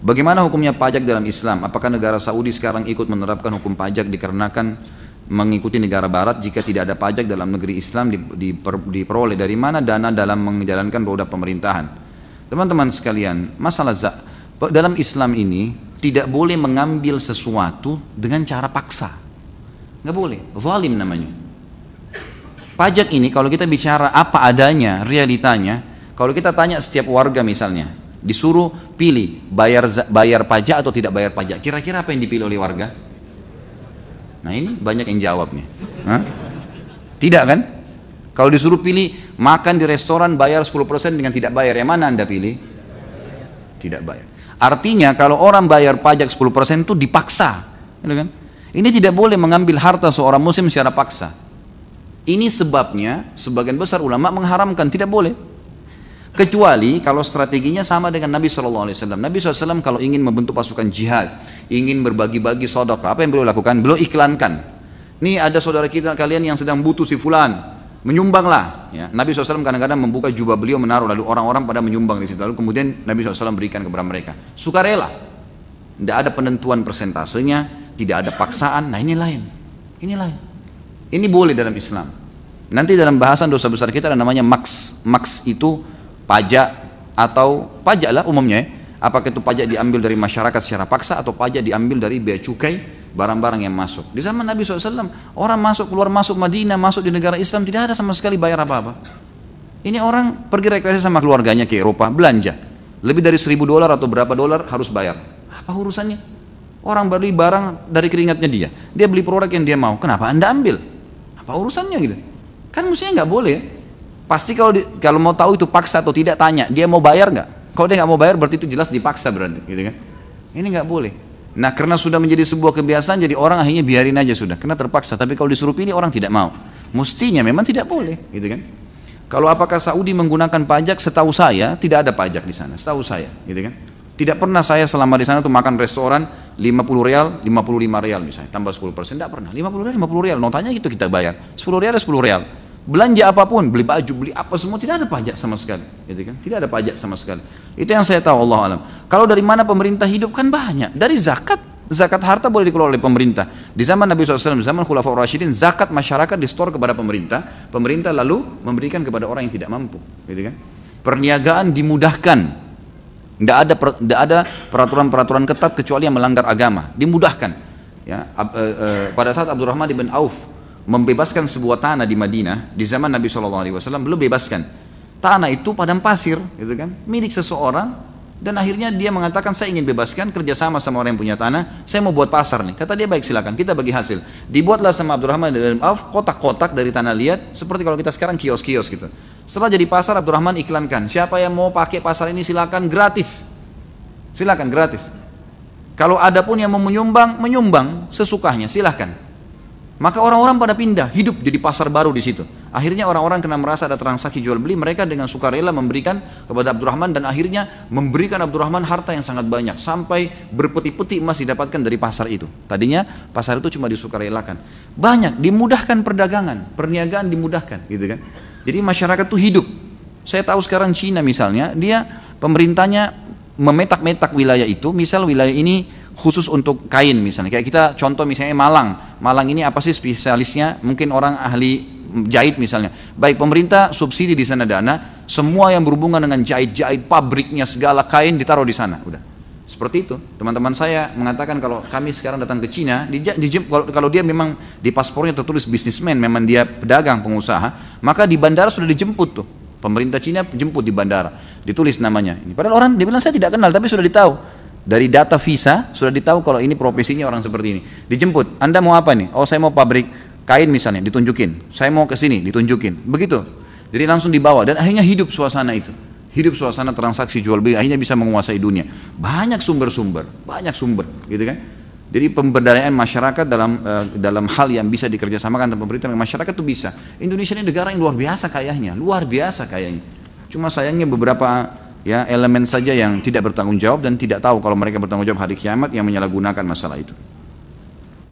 Bagaimana hukumnya pajak dalam Islam? Apakah negara Saudi sekarang ikut menerapkan hukum pajak dikarenakan mengikuti negara barat? Jika tidak ada pajak dalam negeri Islam, diperoleh dari mana dana dalam menjalankan roda pemerintahan? Teman-teman sekalian, masalah dalam Islam ini tidak boleh mengambil sesuatu dengan cara paksa. Nggak boleh, zalim namanya. Pajak ini kalau kita bicara apa adanya, realitanya, kalau kita tanya setiap warga misalnya, disuruh pilih bayar pajak atau tidak bayar pajak, kira-kira apa yang dipilih oleh warga? Nah ini banyak yang jawab nih. Hah? Tidak kan? Kalau disuruh pilih makan di restoran bayar 10% dengan tidak bayar, yang mana anda pilih? Tidak bayar. Artinya kalau orang bayar pajak 10% itu dipaksa, gitu kan? Ini tidak boleh mengambil harta seorang muslim secara paksa. Ini sebabnya sebagian besar ulama mengharamkan, tidak boleh. Kecuali kalau strateginya sama dengan Nabi SAW. Nabi SAW kalau ingin membentuk pasukan jihad, ingin berbagi-bagi sedekah, apa yang beliau lakukan? Beliau iklankan. Nih ada saudara kita kalian yang sedang butuh si fulan, menyumbanglah. Ya. Nabi SAW kadang-kadang membuka jubah beliau menaruh, lalu orang-orang pada menyumbang di situ. Lalu kemudian Nabi SAW berikan kepada mereka. Sukarela. Tidak ada penentuan persentasenya, tidak ada paksaan. Nah ini lain. Ini lain. Ini boleh dalam Islam. Nanti dalam bahasan dosa besar kita ada namanya maks. Maks itu pajak atau pajak lah umumnya ya. Apakah itu pajak diambil dari masyarakat secara paksa atau pajak diambil dari bea cukai barang-barang yang masuk. Di zaman Nabi SAW orang masuk keluar masuk Madinah, masuk di negara Islam tidak ada sama sekali bayar apa-apa. Ini orang pergi rekreasi sama keluarganya ke Eropa, belanja lebih dari $1.000 atau berapa dolar harus bayar. Apa urusannya? Orang beli barang dari keringatnya dia beli produk yang dia mau, kenapa anda ambil? Apa urusannya gitu? Kan mestinya nggak boleh ya. Pasti kalau mau tahu itu paksa atau tidak, tanya dia mau bayar nggak. Kalau dia nggak mau bayar berarti itu jelas dipaksa berarti, gitu kan? Ini nggak boleh. Nah karena sudah menjadi sebuah kebiasaan, jadi orang akhirnya biarin aja sudah, karena terpaksa. Tapi kalau disuruh pilih orang tidak mau. Mestinya memang tidak boleh, gitu kan? Kalau apakah Saudi menggunakan pajak? Setahu saya tidak ada pajak di sana, setahu saya, gitu kan? Tidak pernah saya selama di sana tuh makan restoran 50 rial, 55 rial misalnya, tambah 10%, tidak pernah. 50 rial, notanya gitu kita bayar. 10 rial, 10 rial. Belanja apapun, beli baju, beli apa semua tidak ada pajak sama sekali, gitu kan? Tidak ada pajak sama sekali. Itu yang saya tahu, Allah alam. Kalau dari mana pemerintah hidup kan banyak. Dari zakat harta boleh dikelola oleh pemerintah. Di zaman Nabi SAW, di zaman Khulafaur Rasyidin, zakat masyarakat distor kepada pemerintah. Pemerintah lalu memberikan kepada orang yang tidak mampu, gitu kan? Perniagaan dimudahkan. Tidak ada peraturan-peraturan ketat kecuali yang melanggar agama. Dimudahkan. Ya, pada saat Abdurrahman bin Auf membebaskan sebuah tanah di Madinah di zaman Nabi SAW, belum bebaskan tanah itu padang pasir, gitu kan, milik seseorang, dan akhirnya dia mengatakan saya ingin bebaskan, kerjasama sama orang yang punya tanah, saya mau buat pasar nih. Kata dia baik silakan, kita bagi hasil. Dibuatlah sama Abdurrahman bin Auf kotak-kotak dari tanah liat, seperti kalau kita sekarang kios-kios gitu. Setelah jadi pasar, Abdurrahman iklankan, siapa yang mau pakai pasar ini silakan gratis, silakan gratis. Kalau ada pun yang mau menyumbang sesukanya silahkan. Maka orang-orang pada pindah, hidup jadi pasar baru di situ. Akhirnya orang-orang kena merasa ada transaksi jual beli, mereka dengan sukarela memberikan kepada Abdurrahman, dan akhirnya memberikan Abdurrahman harta yang sangat banyak, sampai berpeti-peti emas didapatkan dari pasar itu. Tadinya pasar itu cuma disukarelakan. Banyak, dimudahkan perdagangan, perniagaan dimudahkan, gitu kan. Jadi masyarakat itu hidup. Saya tahu sekarang Cina misalnya, dia pemerintahnya memetak-metak wilayah itu, misal wilayah ini khusus untuk kain misalnya, kayak kita contoh misalnya Malang ini apa sih spesialisnya, mungkin orang ahli jahit misalnya, baik pemerintah subsidi di sana dana, semua yang berhubungan dengan jahit-jahit, pabriknya segala kain ditaruh di sana, udah seperti itu. Teman-teman saya mengatakan kalau kami sekarang datang ke Cina, kalau dia memang di paspornya tertulis businessman, memang dia pedagang pengusaha, maka di bandara sudah dijemput tuh, pemerintah Cina jemput di bandara, ditulis namanya ini. Padahal orang dia bilang saya tidak kenal, tapi sudah ditahu. Dari data visa sudah ditahu kalau ini profesinya orang seperti ini. Dijemput, Anda mau apa nih? Oh saya mau pabrik kain misalnya, ditunjukin. Saya mau ke sini, ditunjukin. Begitu. Jadi langsung dibawa, dan akhirnya hidup suasana itu. Hidup suasana transaksi jual beli, akhirnya bisa menguasai dunia. Banyak sumber, gitu kan? Jadi pemberdayaan masyarakat dalam hal yang bisa dikerjasamakan dengan pemerintah dan masyarakat itu bisa. Indonesia ini negara yang luar biasa kayanya, Cuma sayangnya beberapa elemen saja yang tidak bertanggung jawab dan tidak tahu kalau mereka bertanggung jawab hari kiamat, yang menyalahgunakan masalah itu.